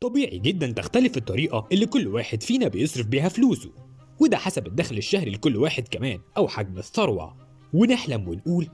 طبيعي جدا تختلف الطريقة اللي كل واحد فينا بيصرف بيها فلوسه، وده حسب الدخل الشهري لكل واحد كمان أو حجم الثروة. ونحلم ونقول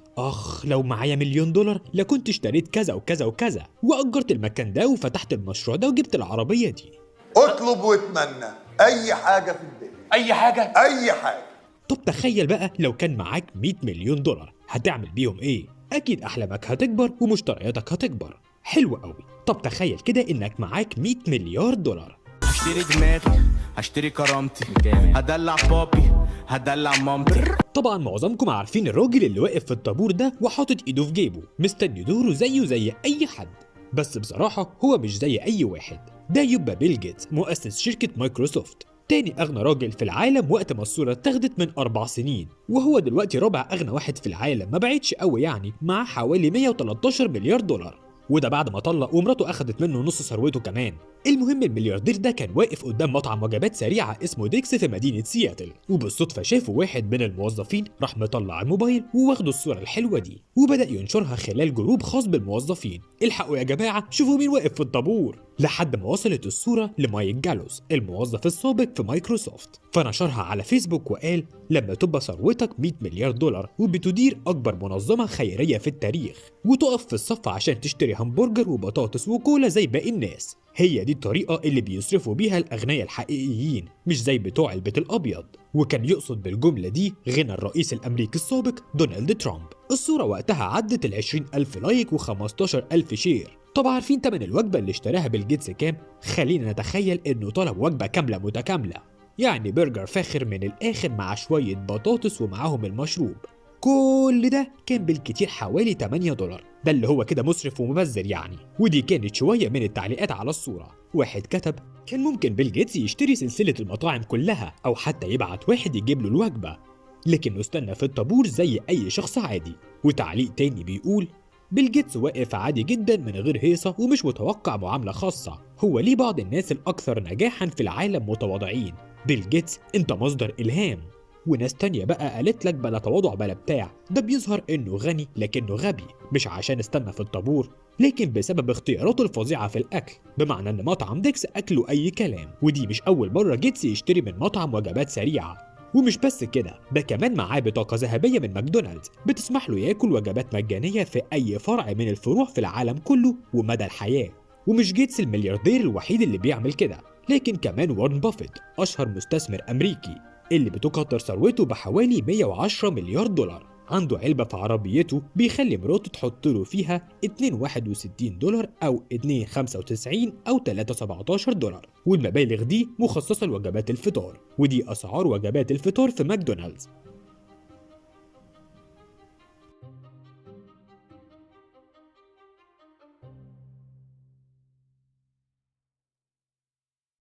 لو معايا $1,000,000 لكنت اشتريت كذا وكذا وكذا، وأجرت المكان ده وفتحت المشروع ده وجبت العربية دي. اطلب واتمنى أي حاجة في الدنيا. أي حاجة؟ أي حاجة. طب تخيل بقى لو كان معاك $100,000,000 هتعمل بيهم إيه؟ أكيد أحلامك هتكبر ومشترياتك هتكبر. حلو قوي. طب تخيل كده إنك معاك $100,000,000. هشتري دماغي، هشتري كرامتي، هدلع بابي، هدلع مامتي. طبعا معظمكم عارفين الراجل اللي واقف في الطابور ده وحاطط ايده في جيبه مستني دوره زيه زي اي حد، بس بصراحة هو مش زي اي واحد. ده يبقى بيل جيتس مؤسس شركة مايكروسوفت، تاني اغنى راجل في العالم وقت ما الصورة اتاخدت من 4 سنين، وهو دلوقتي رابع اغنى واحد في العالم، ما بعيدش قوي يعني، مع حوالي $113 مليار، وده بعد ما طلق ومراته اخدت منه نص ثروته كمان. المهم الملياردير ده كان واقف قدام مطعم وجبات سريعه اسمه ديكس في مدينه سياتل، وبالصدفه شافه واحد من الموظفين راح مطلع الموبايل وواخده الصوره الحلوه دي وبدا ينشرها خلال جروب خاص بالموظفين. الحقوا يا جماعه شوفوا مين واقف في الطابور، لحد ما وصلت الصوره لمايك جالوس الموظف السابق في مايكروسوفت، فنشرها على فيسبوك وقال لما تبقى ثروتك $100,000,000 وبتدير اكبر منظمه خيريه في التاريخ وتقف في الصف عشان تشتري همبرجر وبطاطس وكولا زي باقي الناس، هي دي الطريقة اللي بيصرفوا بيها الأغنياء الحقيقيين، مش زي بتوع البيت الأبيض. وكان يقصد بالجملة دي غنى الرئيس الأمريكي السابق دونالد ترامب. الصورة وقتها عدت 20,000 لايك و15,000 شير. طب عارفين تمن الوجبة اللي اشتراها بيل جيتس كام؟ خلينا نتخيل إنه طلب وجبة كاملة متكاملة، يعني برجر فاخر من الآخر مع شوية بطاطس ومعاهم المشروب. كل ده كان بالكتير حوالي $8، ده اللي هو كده مسرف ومبذر يعني. ودي كانت شوية من التعليقات على الصورة. واحد كتب كان ممكن بيل جيتس يشتري سلسلة المطاعم كلها أو حتى يبعت واحد يجيب له الوجبة، لكنه استنى في الطابور زي أي شخص عادي. وتعليق تاني بيقول بيل جيتس واقف عادي جدا من غير هيصة ومش متوقع معاملة خاصة. هو ليه بعض الناس الأكثر نجاحا في العالم متواضعين؟ بيل جيتس أنت مصدر إلهام. وناس تانية بقى قالت لك بلا تواضع بلا بتاع، ده بيظهر انه غني لكنه غبي، مش عشان استنى في الطابور لكن بسبب اختياراته الفظيعة في الاكل، بمعنى ان مطعم ديكس اكله اي كلام. ودي مش اول مرة جيتس يشتري من مطعم وجبات سريعة. ومش بس كده، ده كمان معاه بطاقة ذهبية من ماكدونالدز بتسمح له ياكل وجبات مجانية في اي فرع من الفروع في العالم كله ومدى الحياة. ومش جيتس الملياردير الوحيد اللي بيعمل كده، لكن كمان وارن بافيت اشهر مستثمر امريكي اللي بتقدر ثروته بحوالي $110 مليار. عنده علبة في عربيته بيخلي مراته تحط له فيها $2.61 أو $2.95 أو $3.17، والمبالغ دي مخصصة لوجبات الفطار، ودي أسعار وجبات الفطار في ماكدونالدز.